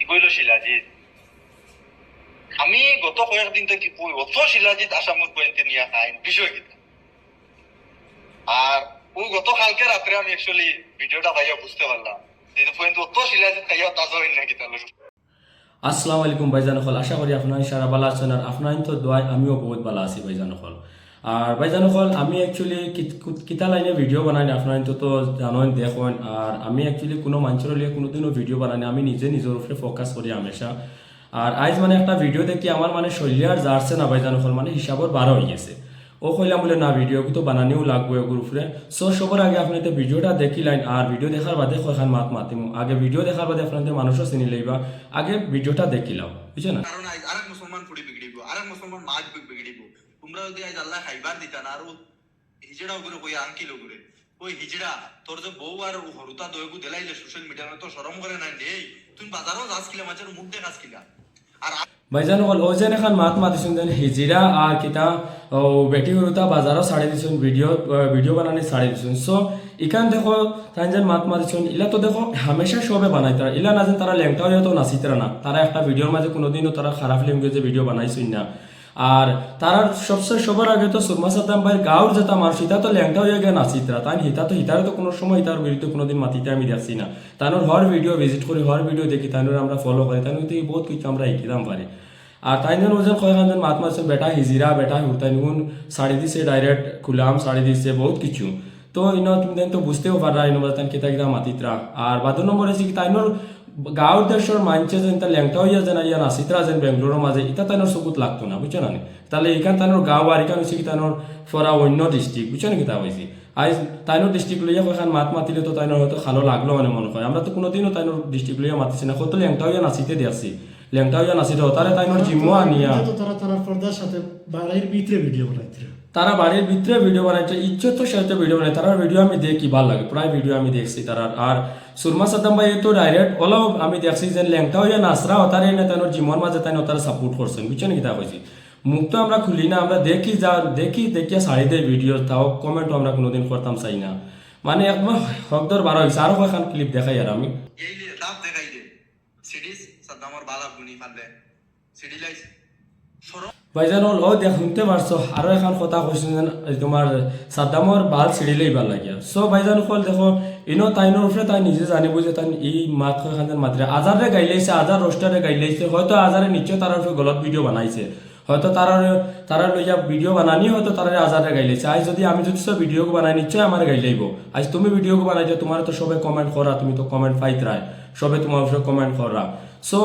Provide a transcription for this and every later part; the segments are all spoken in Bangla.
হইল শিলাজিৎ। আমি গত কয়েকদিন থেকে কই অত শিলাজিৎ আসামত পয়েন্টে নিয়ে খাই বিষয় কিনা। আর ওই গতকালকে রাত্রে আমি অ্যাকচুয়ালি ভিডিওটা পাইয়া বুঝতে পারলাম যে পয়েন্ট অত শিলাজিৎ খাইয়া তাজা হইল না কিতা লোক। আসসালামু আলাইকুম ভাইজান হল, আশা করি আপনার সারা ভালো আছেন আর আপনার তো দোয়ায় আমিও বহুত ভালো আছি ভাইজান হল। আর ভাইজান হল আমি অ্যাকচুয়ালি কিতা লাইনে ভিডিও বানাই আপনার তো জানেন দেখুন। আর আমি অ্যাকচুয়ালি কোনো মানুষের লিয়ে কোনোদিনও ভিডিও বানাই আমি নিজে নিজের উপরে ফোকাস করি হামেশা। আর আজ মানে একটা ভিডিও দেখি আমার মানে শৈলী আর যাচ্ছে না ভাইজান হল, মানে হিসাবর 12 হয়ে গেছে। ও কইলাম বলে না ভিডিও কিন্তু বানানিও লাগবে ওগুর উপরে। সো সবার আগে আপনি তো ভিডিওটা দেখিলেন আর ভিডিও দেখার বাদে কয়খান মাত মাতিম। আগে ভিডিও দেখার বাদে আপনাদের মানুষও চিনি লইবা, আগে ভিডিওটা দেখিলাম, বুঝছেন না? কারণ আরেক মুসলমান ফুড়ি বিগড়িব, আরেক মুসলমান মাছ বিগড়িব। তোমরা যদি আজ আল্লাহ খাইবার দিতা না আর হিজড়া করে কই আঙ্কিল করে ওই হিজড়া তোর যে বউ আর হরুতা দইগু দেলাইলে সোশ্যাল মিডিয়াতে তো শরম করে নাই দেই। তুই বাজারও যাস কিলা মাছের মুখ দেখাস কিলা। আর ভাইজান হল ও যেন এখন মাত মাতিছেন যেন হিজিরা আর কিতা ও বেটি হরুতা বাজারও ছাড়ি দিছেন, ভিডিও বানানি ছাড়ি দিছেন। সো ইখান দেখো তাই যেন মাত মাতিছেন ইলা তো দেখো হামেশা সবে বানাই তারা, ইলা না যেন তারা ল্যাংটা হয়ে তো নাচিতরা না। তারা একটা ভিডিওর মাঝে কোনোদিনও তারা খারাপ ল্যাঙ্গুয়েজে ভিডিও বানাইছেন না। আর তারা সবচেয়ে সবার আগে তো সুরমা সাদ্দাম ভাইয়ের গাঁর যেটা মানুষ হিতা তো ল্যাংটা হয়ে গিয়ে নাচিতরা, তাই হিতারে তো কোনো সময় তার বিরুদ্ধে কোনোদিন মাতিতে আমি দেখছি না। তাই হর ভিডিও ভিজিট করি, হর ভিডিও দেখি, তাই আমরা ফলো করি, তাই থেকে বহুত কিছু আমরা শিখিতাম পারি। আর তাই যেন ওজন কয়েকখান মাত মারছেন বেটা হিজিরা বেটা হুরতাই নুন শাড়ি দিছে, ডাইরেক্ট খুলাম শাড়ি দিছে বহুত কিছু। তো ইনো তুমি তো বুঝতেও পারা ইনো তাই কিতা কিতা মাতিতরা। আর বাদর নম্বর আছে কি তাইনোর গাঁর দেশের মানছে যেন তা ল্যাংটা হইয়া যেন ইয়া নাচিতরা যেন বেঙ্গলোরের মাঝে এটা তাইনোর চকুত লাগতো না, বুঝছো না? তাহলে এইখান তাইনোর গাঁও আর এখান হচ্ছে কি তাইনোর ফরা অন্য ডিস্ট্রিক্ট, বুঝছো না কিতা হয়েছি। আজ তাইনোর ডিস্ট্রিক্ট লইয়া কয়েকখান মাত মাতিলে তো তাইনোর হয়তো ভালো লাগলো মানে মনে হয়। আমরা তো কোনোদিনও তাইনোর ডিস্ট্রিক্ট লইয়া মাতিছি না, কত ল্যাংটা হইয়া নাচিতে দিয়েছি, ল্যাংটা হইয়া নাচিতে তারে তাইনোর জিম্মু আনিয়া তারা পর্দার সাথে বাড়ির ভিতরে ভিডিও বানাইতে, তারা বাড়ির ভিতরে ভিডিও বানাইছে, ইজ্জত তো সাথে ভিডিও বানাই। তারা ভিডিও আমি দেখি ভালো লাগে, প্রায় ভিডিও আমি দেখছি তারা। আর সুরমা সাদ্দাম ভাই তো ডাইরেক্ট ওলাও আমি দেখছি যে ল্যাংটা হইয়া নাচরা তারে এনে তাইনোর জিম্মর মাঝে তাই তারা সাপোর্ট করছেন, বুঝছেন কিতা কইছি। মুখ তো আমরা খুলি না, আমরা দেখি দেখিয়া ছাড়ি দেয় ভিডিও, তাও কমেন্টও আমরা কোনোদিন করতাম চাই না। মানে একবার হকদর 12 হয়েছে। আরো কয়েকখান ক্লিপ দেখাই আর আমি এই দাঁত দেখাই দে সিডিস সাদ্দামর বালা গুনি ফালে সিডি লাইস শরম ভাইজান হল ও দেখ শুনতে পারছো। আরো এখন কথা কৈছিল যেন তোমার সাদ্দামর বাল ছিড়িলেই ভাল লাগিয়া। সো ভাইজান হল দেখো ইনো তাইনোর উপরে তাই নিজে জানিব যে তাই এই মাত খান মাত্রে আজারে গাইলাইছে, আজার রোস্টারে গাইলাইছে, হয়তো আজারে নিশ্চয় তার উপরে গলত ভিডিও বানাইছে, হয়তো তারা লইয়া ভিডিও বানানি হয়তো তারা আজারে গাইলাইছে। আজ যদি আমি যদি সব ভিডিও বানাই নিশ্চয় আমার গাইলাইব। আজ তুমি ভিডিও বানাইছো, তোমার তো সবে কমেন্ট করা, তুমি তো কমেন্ট পাইতরাই, সবে তোমার উপরে কমেন্ট করা। সো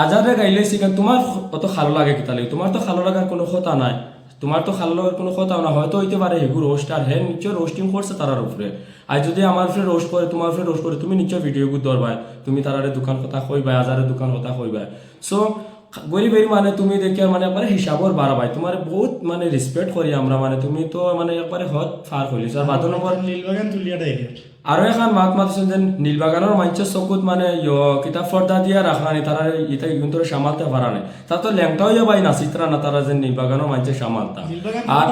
আজারে গাইলাইছি কেন তোমার অত ভালো লাগে কি তাহলে? তোমার তো ভালো লাগার কোনো কথা নাই, তোমার তো ভালো লাগার কোনো কথা না। হয়তো হইতে পারে হেগু রোস্ট আর হ্যাঁ নিশ্চয় রোস্টিং করছে তারার উপরে। আর যদি আমার উপরে রোস্ট করে, তোমার উপরে রোস্ট করে, তুমি নিশ্চয় ভিডিওগুলো ধরবাই, তুমি তারারে দোকান কথা কইবাই, আজারে দোকান কথা কইবাই। সো গরিবের মানে তুমি দেখি মানে একবারে হিসাবর 12 ভাই, তোমার বহুত মানে রেসপেক্ট করি আমরা। মানে তুমি তো মানে একবারে হদ ফার করিস। আর বাদ নম্বর নীলবাগান তুলিয়া ডাইরেক্ট আরো এখন মাত মাতিছেন যে নীলবাগানের মানুষের চকুত মানে কিতাব ফর্দা দিয়া রাখানি, তারা ইটা কিন্তু সামালতে পারা নাই। তা তো ল্যাংটা হইয়া ভাই নাচিত্রা না তারা যে নীলবাগানের মানুষের সামালতা। আর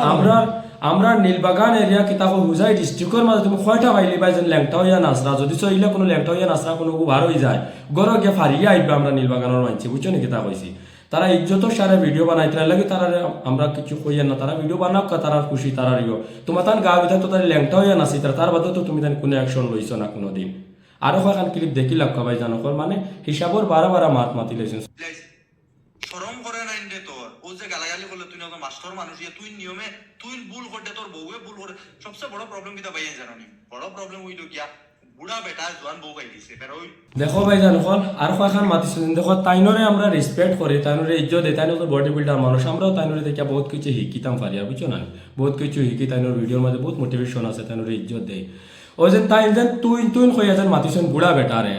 আমরা নীলবাগান এরিয়া কিতাব হুজাই ডিস্ট্রিক্টের মাঝে তুমি কয়টা পাইলি ভাই যেন ল্যাংটা হইয়া নাচরা, যদি চইলে কোনো ল্যাংটা হইয়া নাচরা কোনো বার হয়ে যায় গড় গিয়ে ফারিয়ে আইবে আমরা নীলবাগানের মানুষ, বুঝছো নি কিতা কইছি। তারা ইজ্জত সারে ভিডিও বানাইতে লাগে, তারা আমরা কিছু কইয়া না, তারা ভিডিও বানাক তারা খুশি তারা রিও। তোমার তার গা বিধা তো তার ল্যাংটা হইয়া নাচি, তার বাদে তো তুমি তার কোনো অ্যাকশন লইছো না কোনোদিন। আরো কয়েকখান ক্লিপ দেখি লাগা ভাই জানো মানে হিসাবর 12 মাত মাতি লেছেন। শরম করে নাই রে তোর। ও যে গালাগালি করলে তুই না তো মাস্টার মানুষ, তুই নিয়মে তুই ভুল করতে তোর বউয়ে ভুল করে। সবচেয়ে বড় প্রবলেম কিটা ভাই জানো নি? বড় প্রবলেম হইলো গিয়া বুড়া বেটা জোয়ান বউ গাই দিছে ফের ওই দেখো ভাই জানো আর কয়েকখান মাতিছেন। দেখো তাইনরে আমরা রেসপেক্ট করি, তাইনরে ইজ্জত দেই, তাইনরে বডি বিল্ডার মানুষ, আমরাও তাইনরে দেখে বহুত কিছু শিখিতাম পারি, আর বুঝছো না? বহুত কিছু শিখি, তাইনর ভিডিওর মাঝে বহুত মোটিভেশন আছে, তাইনরে ইজ্জত দেয়। ও যে তাই যেন তুই কইয়া যেন মাতিছেন বুড়া বেটারে,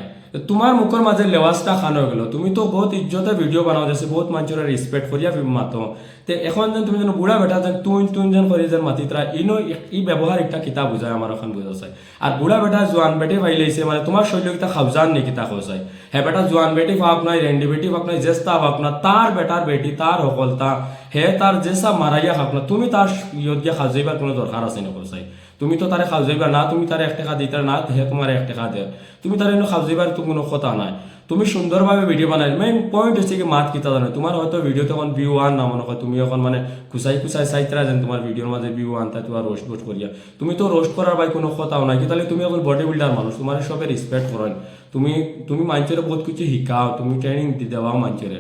তোমার মুখের মাঝে লেওয়াজটা খান হয়ে গেল। তুমি তো বহুত ইজ্জতে ভিডিও বানাও যাচ্ছে, বহুত মানুষের রেসপেক্ট করিয়া মাতো, তে এখন যেন তুমি যেন বুড়া বেটা যেন তুই যেন করি যেন মাতিতরা ইনো এই ব্যবহার একটা কিতা বুঝায় আমার এখন বোঝা যায়। আর বুড়া বেটা জোয়ান বেটি পাইলেছে মানে তোমার শৈলী কিতা খাবজান নি কিতা খোঁজায়। হ্যাঁ বেটা জোয়ান বেটি ভাব নাই, রেন্ডি বেটি ভাব নাই, জেস্তা ভাব না, তার বেটার বেটি তার হকলতা হে তার জেসা মারাইয়া খাব না, তুমি তার ইয়ত গিয়া খাজাইবার কোনো দরকার আছে না খোঁজাই। তুমি তো তারে খাওয়াইবা না, তুমি তারে 1 টাকা দিতে না, হে তোমার 1 টাকা দে, তুমি তার এনে খাওয়াইবার তো কোনো কথা নাই। তুমি সুন্দরভাবে ভিডিও বানাই মেইন পয়েন্ট হচ্ছে কি মাত কিতা জানো তোমার হয়তো ভিডিও তখন ভিউ আন না মনে হয় তুমি এখন মানে কুচাই কুচাই চাইতরা যেন তোমার ভিডিওর মাঝে ভিউ আনতা তোমার রোস্ট বোস্ট করিয়া তুমি তো রোস্ট করার ভাই কোনো কথাও নাই কি তাহলে তুমি এখন বডি বিল্ডার মানুষ তোমার সবে রেসপেক্ট করেন তুমি তুমি মানুষের বহুত কিছু শিখাও তুমি ট্রেনিং দেওয়াও মানুষের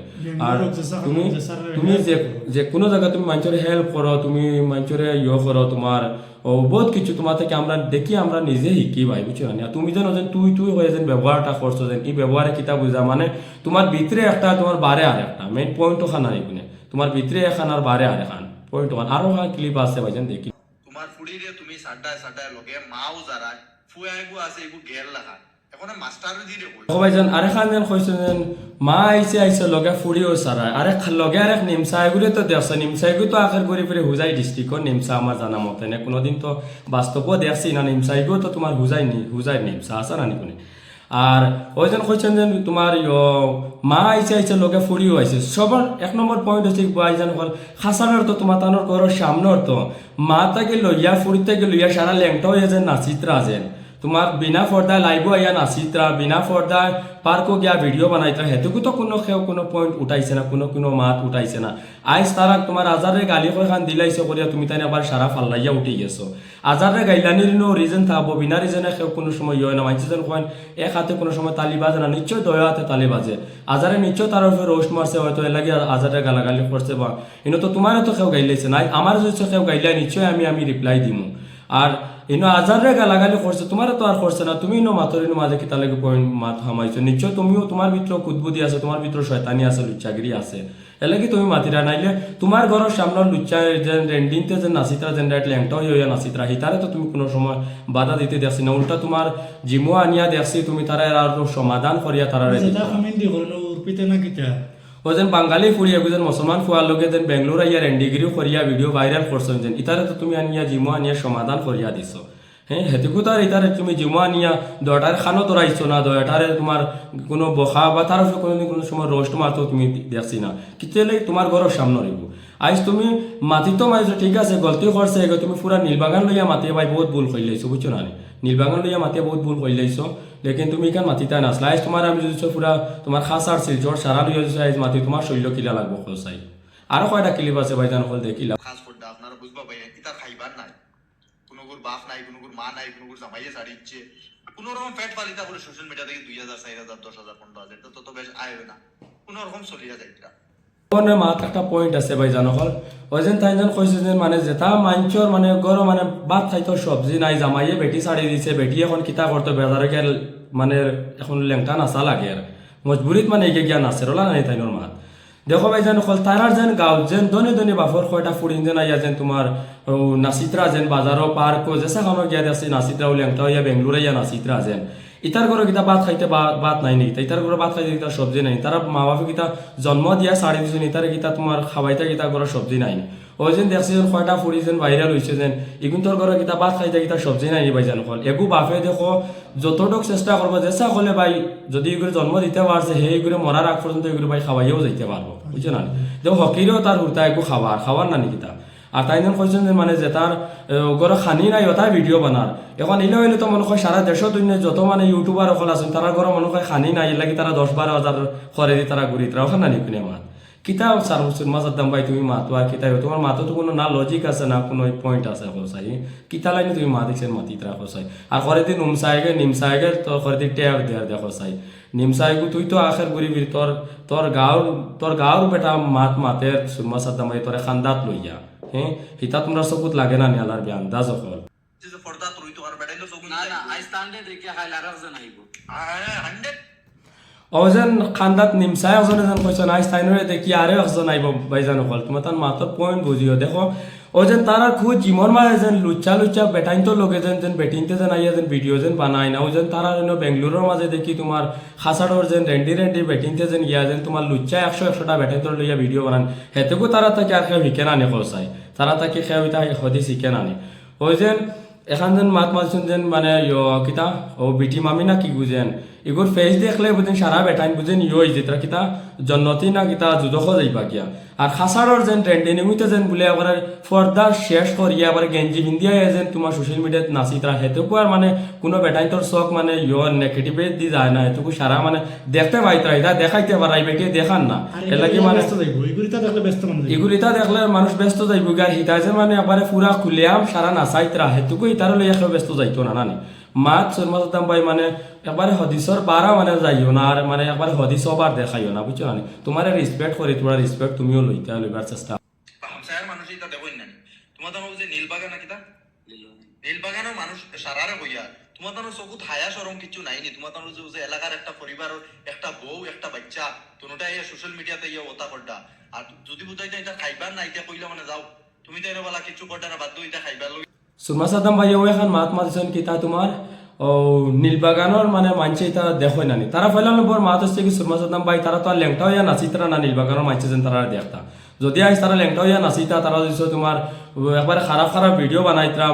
আর তুমি তুমি যে কোনো জায়গায় তুমি মানুষের হেল্প করো তুমি মানুষের করো তোমার ও বহুত কিছু তোমার থেকে আমরা দেখি আমরা নিজে শিখি ভাই বুঝছো না তুমি যেন তুই তুই হয়ে যেন ব্যবহারটা করছো যেন এই ব্যবহারে কিতা বুঝা মানে তোমার ভিতরে একটা তোমার বারে আর একটা মেইন পয়েন্টও খানা এখানে তোমার ভিতরে এখান আর বারে আর এখান পয়েন্ট ওখান আরো ক্লিপ আছে ভাই যেন দেখি তোমার ফুড়িরে তুমি সাড্ডায় সাড্ডায় লগে মাও যারা ফুয়াইগু আছে এগু গের লাগা এখন মাস্টার দিরে কই ও ভাই যেন আরেকখান যেন কইছে যেন মা আইছে লগে ফুড়িও সারায় লগে আরেক নিমসা এগুলো তো দেখছে নিমসা এগুলো তো আখের করে ফিরে হুজাই ডিস্ট্রিক্ট নিমসা আমার জানা মতে না কোনোদিন তো বাস্তবও দেখছি না নিমসা এগুলো তো তোমার হুজাই নিমসা আসা না নিকুনে আর ওই যেন কইছেন যে তোমার মা আইছে লগে ফুড়িও আইছে সবার এক নম্বর পয়েন্ট হচ্ছে ভাই যেন হল খাসানোর তো তোমার তানোর ঘরের সামনের তো মা তাকে লইয়া ফুড়িতে লইয়া সারা ল্যাংটা হয়ে যেন নাচিত্রা যেন তোমার বিনা পর্দায় লাইভ আইয়া নাচিত্রা বিনা পর্দায় পার্কও গিয়া ভিডিও বানাইতা হেতুকু তো কোনো পয়েন্ট উঠাইছে না কোনো মাত উঠাইছে না আইস তারা তোমার আজারে গালি খান দিলাইছে করিয়া তুমি তাই আবার সারা ফাল্লাইয়া উঠে গেছো আজারে গাইলানির নো রিজন থাকবো বিনা রিজনে কেউ কোনো সময় ইয়ে না মানছে যেন কয়েন এক হাতে কোনো সময় তালি বাজে না নিশ্চয় দয়া হাতে তালি বাজে আজারে নিশ্চয় তার উপরে রোস্ট মারছে হয়তো এর লাগে আজারে গালাগালি করছে বা ইনো তো তোমারও তো কেউ গাইলাইছে নাই আমার যদি কেউ গাইলাই নিশ্চয় আমি রিপ্লাই দিমু আর ইনো আজারে গালাগালি করছে তোমার তো আর করছে না তুমি ইনো মাতর ইনো মাঝে কিতা লাগে পয়েন্ট মাত হামাইছো নিশ্চয় তুমিও তোমার ভিতরে কুদবুদি আছে তোমার ভিতরে শয়তানি আছে লুচ্চাগিরি আছে এলাকি তুমি মাতিরা নাইলে তোমার ঘরের সামনে লুচ্চা যেন রেন্ডিংতে যে নাচিত্রা যেন রাইট ল্যাংটা হইয়া নাচিত্রা হিতারে তো তুমি কোনো সময় বাধা দিতে দেখছি না উল্টা তোমার জিমো আনিয়া দেখছি তুমি তারা আর সমাধান করিয়া তারা যেটা কমেন্ট দি করলো উরপিতে না কিতা ও যেন বাঙালি ফুরিয়া যেন মুসলমান ফুয়ার লোকে যেন বেঙ্গলোর আইয়া রেন্ডিগিরিও করিয়া ভিডিও ভাইরাল করছো যেন ইতারে তো তুমি আনিয়া জিমো আনিয়া সমাধান করিয়া দিছো হ্যাঁ হেতুকু তার ইতারে তুমি জিমো আনিয়া দয়টার খানো তোরাইছো না দয়টারে তোমার কোনো বখা বা তার কোনো সময় রোস্ট মারতো তুমি দেখছি না কিতেলে তোমার ঘরের সামনে রইব আইজ তুমি মাতি তো মাইছো ঠিক আছে গলতি করছে তুমি পুরা নীলবাগান লইয়া মাতিয়ে ভাই বহুত ভুল করি লাইছো বুঝছো না নীলবাগান লইয়া মাতিয়ে বহুত ভুল করি লাইছো লেকিন তুমি এখান মাতিতে নাসলা আইজ তোমার আমি যদি পুরা তোমার খাস আর শিলচর সারা লইয়া যদি আইজ মাতি তোমার শৈল্য কিলা লাগবো খোঁচাই আরো কয়টা ক্লিপ আছে ভাই জান হল দেখিলাম খাস পড়দা আপনারা বুঝবা ভাই কিতা খাইবার নাই কোনো গুর বাপ নাই কোনো গুর মা নাই কোনো গুর জামাইয়ে শাড়ি ইচ্ছে কোনো রকম ফ্যাট পালিতা বলে সোশ্যাল মিডিয়া থেকে 2000 4000 10000 15000 তো তো বেশ আইবে না কোনো রকম চলিয়া যাইতা ওনে মাত একটা পয়েন্ট আছে ভাই জানো হল ওই যেন তাই যেন কইছে যে মানে যেটা মাঞ্চর মানে গরো মানে ভাত খাইতো সবজি নাই জামাইয়ে বেটি শাড়ি দিছে বেটি এখন কিতা করতো বেজারে গেল মানে এখন ল্যাংটা নাচা লাগে আর মজবুরিত মানে এগে গিয়া নাচের ওলা নাই তাইনোর মাত দেখো ভাই যেন হল তারার যেন গাঁও যেন দনে বাফর কয়টা ফুরিন যেন আইয়া যেন তোমার নাচিত্রা যেন বাজারও পার্কও যেসা খানো গিয়া দেখছি নাচিত্রা ল্যাংটা হইয়া বেঙ্গলোর আইয়া নাচিত্রা যেন ইতার ঘরে কিতা ভাত খাইতে ভাত নাই নাকি ইতার ঘরে ভাত খাইতে কিতা সবজি নাই তারা মা বাপে কিতা জন্ম দিয়া শাড়ি দিয়েছেন ইতারে কিতা তোমার খাবাইতে কিতা ঘরে সবজি নাই ওই যেন দেখছি যেন কয়টা ফুরি যেন ভাইরাল হয়েছে যেন এগুন তোর ঘরে কিতা ভাত খাইতে কিতা সবজি নাই ভাই যেন হল এগু বাপে দেখো যতটুক চেষ্টা করবো চেষ্টা করলে ভাই যদি এগুলো জন্ম দিতে পারছে সেই এগুলো মরার আগ পর্যন্ত এগুলো ভাই খাওয়াইও যাইতে পারবো বুঝছো না দেখো হকিরেও তার হুরতা একু খাবার না নাকি তা আর তাই যেন কইছেন যে মানে যে তার ঘরে খানি নাই ওটাই ভিডিও বানার এখন হইলে তো মনে হয় সারা দেশ দুনিয়া যত মানে ইউটিউবার সকল আছেন তারা ঘরে মনে হয় খানি নাই লাগি তারা 10-12 হাজার করে দি তারা ঘুরি তারা ওখানে নিকুনে মাত কিতাব সার মাছের দাম ভাই তুমি মাতো আর কিতাব তোমার মাতো তো কোনো না লজিক আছে না কোনো পয়েন্ট আছে খোসাই কিতা লাইনি তুমি মা দিচ্ছেন মাতি তারা খোসাই আর করে দিন নিমসাইগে তো করে দিন ট্যাব দেয়ার দেখো সাই নিমসাইগু তুই তো আখের ঘুরিবি তোর গাঁর বেটা মাতের সুরমা সাদ্দাম ভাই তোর খান্দাত লইয়া হ্যাঁ হিতা তোমরা সবুত লাগে না নিয়ালার বি আন্দাজ হল যে পর্দা তুই তো আর বেটাইলো সব না আই স্ট্যান্ডে দেখি খাইলা রাখছেন আইবো 100 অজন খান্দাত নিমসাই অজনে যেন কইছ নাই স্থানীয় দেখি আরে একজন আইব ভাইজান হল তোমার তার মাত্র পয়েন্ট বুঝিও দেখো ও যেন তারা খুব জিমর মাঝে যেন লুচ্চা বেটাইন তো লোকে যেন বেটিনতে যেন আইয়া যেন ভিডিও যেন বানায় না ও যেন তারা বেঙ্গলোরের মাঝে দেখি তোমার খাসাডোর যেন রেন্ডি বেটিনতে যেন গিয়া যেন তোমার লুচ্চা 100-100টা বেটাইন তো লইয়া ভিডিও বানান হেতেকু তারা তাকে আর কেউ শিখে নানে খসাই তারা তাকে খেয়ে তা সদি শিখে নানে ওই যেন এখান যেন মাত মাতছেন যেন মানে কিতা ও বিটি মামি না কি বুঝেন এগুর ফেস দেখলে বুঝেন সারা বেটাইন বুঝেন ইয়ে যেটা কিতা জন্নতি না কিতা যুদখ যাইবা গিয়া আর খাসারর যেন ট্রেন্ডিং হইতে যেন বলে আবার পর্দা শেষ করিয়া আবার গেঞ্জি বিন্দিয়া যেন তোমার সোশ্যাল মিডিয়াত নাচি তারা হেতুকু আর মানে কোনো বেটাইন তোর শখ মানে ইয়ে নেগেটিভে দি যায় না হেতুকু সারা মানে দেখতে পাইতরা এটা দেখাইতে পারাই বেটে দেখান না এর লাগি মানে ব্যস্ত যাইব এগুলিটা দেখলে ব্যস্ত মানুষ যাইব। এগুলিটা দেখলে মানুষ ব্যস্ত যাইব গার হিতা যে মানে একবারে পুরা খুলিয়াম সারা নাচাইতরা হেতুকু ইতার লইয়া কেউ ব্যস্ত যাইতো না নানি মাত সুরমাতাম ভাই মানে একবারে হদিসর বারা মানে যাইও না আর মানে একবারে হদিস বার দেখাইও না বুঝছো না তোমার রেসপেক্ট করি তোমার রেসপেক্ট তুমিও লইতে লইবার চেষ্টা হামসায়ার মানুষ এটা দেখুন না তোমার তানো যে নীলবাগান নাকি নীলবাগানের মানুষ সারারে হইয়া তোমার তানো চকুত হায়া সরম কিছু নাইনি তোমার তানো যে এলাকার একটা পরিবার একটা বউ একটা বাচ্চা তোনোটা ইয়া সোশ্যাল মিডিয়াতে ইয়া ওতা করডা আর যদি বুঝাইতে এটা খাইবার না এটা কইলা মানে যাও তুমি তো এর বেলা কিছু করডা না বাধ্য এটা খাইবার লই সুরমা সাদ্দাম ভাই এখন মাত মাতিছেন কিতা তোমার ও নীলবাগানের মানে মানছে এটা দেখো নানি তারা ফেলার নম্বর মাত হচ্ছে কি সুরমা সাদ্দাম ভাই তারা তো আর ল্যাংটা হইয়া নাচিতরা না নীলবাগানের মানছে যেন তারা দেখতা যদি আজ তারা ল্যাংটা হইয়া নাচিতা তারা দিছো তোমার একবারে খারাপ খারাপ ভিডিও বানাইতরা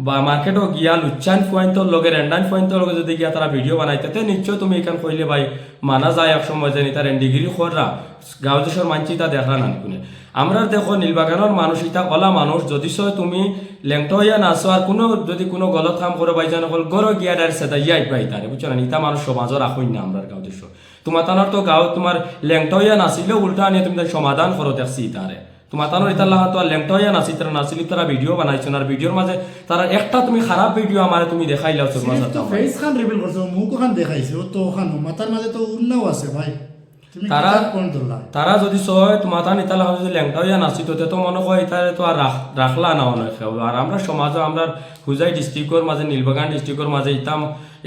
বা মার্কেটও গিয়া লুচ্চান পয়েন্টর লগে রেন্ডান পয়েন্টর লগে যদি গিয়া তারা ভিডিও বানাইতে তে নিশ্চয় তুমি এখান কইলে ভাই মানা যায় এক সময় জানি তার ডিগ্রি খররা গাঁও দেশের মানছি তা দেখলা না কোনে আমরা দেখো নীলবাগানের মানুষ ইটা ওলা মানুষ যদি তুমি ল্যাংটা হইয়া নাচো আর কোনো যদি কোনো গলত কাম করো ভাই জানো গরো গিয়া ডার সেটা ইয়াই পাই তারে বুঝছো না ইটা মানুষ সমাজও রাখুন না আমরা গাঁও দেশ তোমার তানোর তো গাঁও তোমার ল্যাংটা হইয়া নাচিলেও উল্টা নিয়ে তুমি সমাধান করো দেখছি তারে তোমার তানোর ইতার লাহা তো আর ল্যাংটা হইয়া নাচিতরা নাচিলি তারা ভিডিও বানাইছো আর ভিডিওর মাঝে তারা একটা তুমি খারাপ ভিডিও আমারে তুমি দেখাইলাও সুরমা সাদ্দাম ভাই ফেস খান রিভিল করছো মুখ খান দেখাইছে ও তো খান মাথার মাঝে তো উন্নাও আছে ভাই তুমি তারা- কোন ধরলা তারা যদি সয় তোমার তান ইতালা যদি ল্যাংটা হইয়া নাচিত তো মনে হয় ইতারে তো আর রাখলা না অনেক আর আমরা সমাজও আমরা হুজাই ডিস্ট্রিক্টর মাঝে নীলবাগান ডিস্ট্রিক্টর মাঝে ইতাম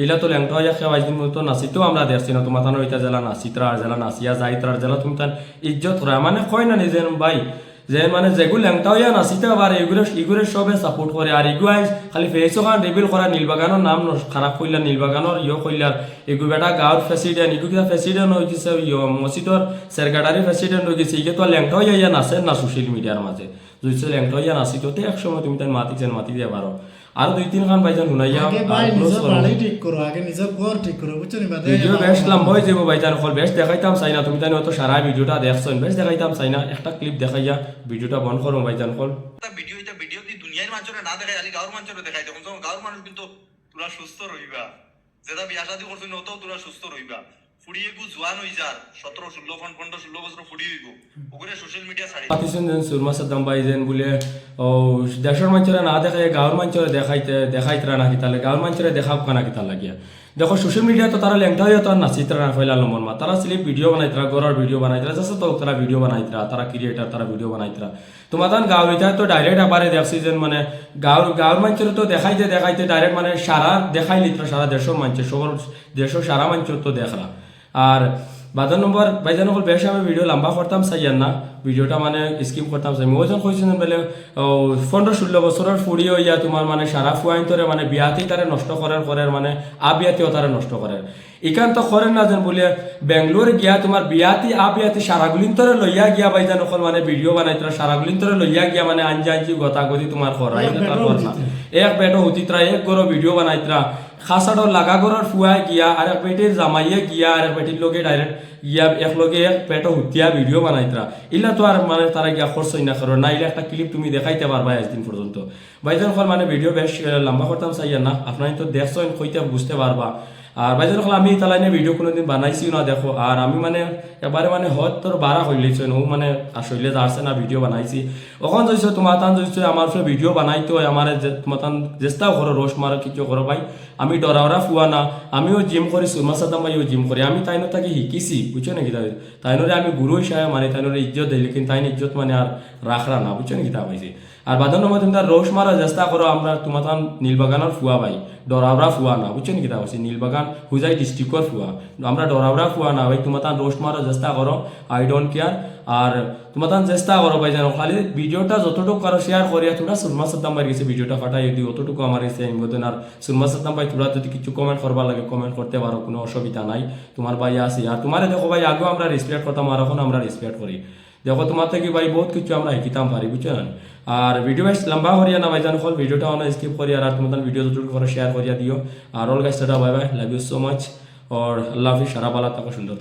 ইলা তো ল্যাংটা হইয়া খেয়ে আইদিন মতো নাচিতেও আমরা দেখছি না তোমার তান ইতা জেলা নাচিতরা আর জেলা নাচিয়া যাইতরা জেলা তুমি তান ইজ্জত করা মানে কয় না নিজের ভাই যে মানে যেগুলো ল্যাংটা হইয়া নাচিতে আবার এগুলো সবে সাপোর্ট করে আর এগুলো খালি ফেসও খান রিভিল করা নীলবাগানের নাম খারাপ করলা নীলবাগানের কইলার এগু বেটা গাঁৱৰ প্রেসিডেন্ট এগু কিনা প্রেসিডেন্ট হয়ে গেছে মসজিদর সেরগাডারি প্রেসিডেন্ট হয়ে গেছে ইগে তো ল্যাংটা হইয়া নাচে না সোশ্যাল মিডিয়ার মাঝে যদি ল্যাংটা হইয়া নাচিত এক সময় তুমি তাই মাতি দিয়ে পারো আর দুই তিন খান ভাইজান শুনাইয়া আগে ভাই নিজের বাড়ি ঠিক করো আগে নিজের ঘর ঠিক করো বুঝছো নি বাদে ভিডিও বেশ লম্বা হয়ে যাবো ভাইজান হল বেশ দেখাইতাম চাই না তুমি তাই হয়তো সারা ভিডিওটা দেখছো বেশ দেখাইতাম চাই না একটা ক্লিপ দেখাইয়া ভিডিওটা বন্ধ করো ভাইজান হল এটা ভিডিও দি দুনিয়ার মানুষরে না দেখাই আলি গাঁওর মানুষরে দেখাই দেখুন গাঁওর মানুষ কিন্তু তোরা সুস্থ রইবা যেটা বিয়া শাদী করছিস নতো তোরা সুস্থ রইবা ফুড়িয়ে গু জোয়ান হই যার 17-16 বছর ফুড়ি হইব ওগুলো সোশ্যাল মিডিয়া ছাড়ি পাতিছেন যেন সুরমা সাদ্দাম ভাই যেন বলে ও দেশের মানুষরা না দেখায় গাঁৱৰ মানুষরা দেখাইতরা নাকি তাহলে গাঁৱৰ মানুষরা দেখাব কানা কি তার লাগিয়া দেখো সোশ্যাল মিডিয়া তো তারা ল্যাংটা হইয়া তো আর নাচিতরা না ফেলাল মন মা তারা স্লিপ ভিডিও বানাইতরা গড়ার ভিডিও বানাইতরা যাচ্ছে তো তারা ভিডিও বানাইতরা তারা ক্রিয়েটার তারা ভিডিও বানাইতরা তোমার তান গাঁও এটা তো ডাইরেক্ট আবারে দেখছি যেন মানে গাঁৱৰ মানুষের তো দেখাইতে ডাইরেক্ট মানে সারা দেখাই লিতরা সারা দেশের মানুষের সবার দেশের সারা মানুষের তো দেখরা আর বাজার নম্বর ভাইজান হল বেশ আমি ভিডিও লম্বা করতাম চাইয়ার না ভিডিওটা মানে স্কিপ করতাম চাই মই যখন কইছিলেন বলে 15-16 বছরের ফুড়ি হইয়া তোমার মানে সারা ফুয়াইন তোরে মানে বিয়াতেই তারে নষ্ট করার মানে আবিয়াতেও তারে নষ্ট করার এখান তো করেন না যেন বলে বেঙ্গলোর গিয়া তোমার বিয়াতি আবিয়াতি সারাগুলিন তোরে লইয়া গিয়া ভাইজান হল মানে ভিডিও বানাইতরা সারাগুলিন তোরে লইয়া গিয়া মানে আঞ্জি গতাগতি তোমার করাই তারপর না এক বেটো হুতিতরা এক গরো ভিডিও বানাইতরা খাসাডর লাগা গরর ফুয়াই গিয়া আর এক পেটির জামাইয়ে গিয়া আর এক পেটির লগে ডাইরেক্ট গিয়া এক লগে এক পেটো হুতিয়া ভিডিও বানাইতরা ইলা তো আর মানে তারা গিয়া খরচ না করো না ইলা একটা ক্লিপ তুমি দেখাইতে পারবা একদিন পর্যন্ত ভাইজান হল মানে ভিডিও বেশ লম্বা করতাম চাইয়া না আপনারা তো দেখছেন কইতে বুঝতে পারবা আর ভাইজান হল আমি তালাইনে ভিডিও কোনোদিন বানাইছিও না দেখো আর আমি মানে এবারে মানে হত তোর বারা হইলেছে ও মানে আসলে যাচ্ছে না ভিডিও বানাইছি ওখান যাইছো তোমার তান যাইছো আমার ভিডিও বানাইতো আমার তোমার তান চেষ্টাও করো রোশ মারো কিছু করো ভাই আমি ডরাওরা ফুয়া না আমিও জিম করি সুরমা সাদ্দাম ভাইও জিম করি আমি তাইনো তাকে শিকিছি বুঝছো নাকি তাইনরে আমি গুরু হিসাবে মানে তাইনরে ইজ্জত দিই কিন্তু তাইন ইজ্জত মানে আর রাখরা না বুঝছো নাকি তা পাইছি আর বাদন নম্বর তুমি তার রোশ মারার চেষ্টা করো আমরা তোমার তান নীলবাগানের ফুয়া ভাই ডরাওরা ফুয়া না বুঝছো নাকি তা পাইছি নীলবাগান হুজাই ডিস্ট্রিক্টর ফুয়া আমরা ডরাওরা ফুয়া না ভাই তোমার তান রোশ মারার চেষ্টা করো আই ডোন্ট কেয়ার আর তোমার তান চেষ্টা করো ভাই জানো খালি ভিডিওটা যতটুকু করো শেয়ার করিয়া তোমরা সুরমা সাদ্দাম ভাইয়ের কাছে ভিডিওটা ফাটাই দিও অতটুকু আমার কাছে আমি বলতেন আর সুরমা সাদ্দাম ভাই তোমরা যদি কিছু কমেন্ট করবার লাগে কমেন্ট করতে পারো কোনো অসুবিধা নাই তোমার ভাই আসি আর তোমার দেখো ভাই আগেও আমরা রেসপেক্ট করতাম আর এখন আমরা রেসপেক্ট করি দেখো তোমার থেকে ভাই বহুত কিছু আমরা শিখিতাম পারি বুঝছো না আর ভিডিও বেশ লম্বা করিয়া না ভাই জানো ভিডিওটা অনেক স্কিপ করিয়া আর তোমার ভিডিও যতটুকু করে শেয়ার করিয়া দিও আর all guys tata bye bye love you so much और अल्लाह हाफिज, सारा बाला तक सुंदर था।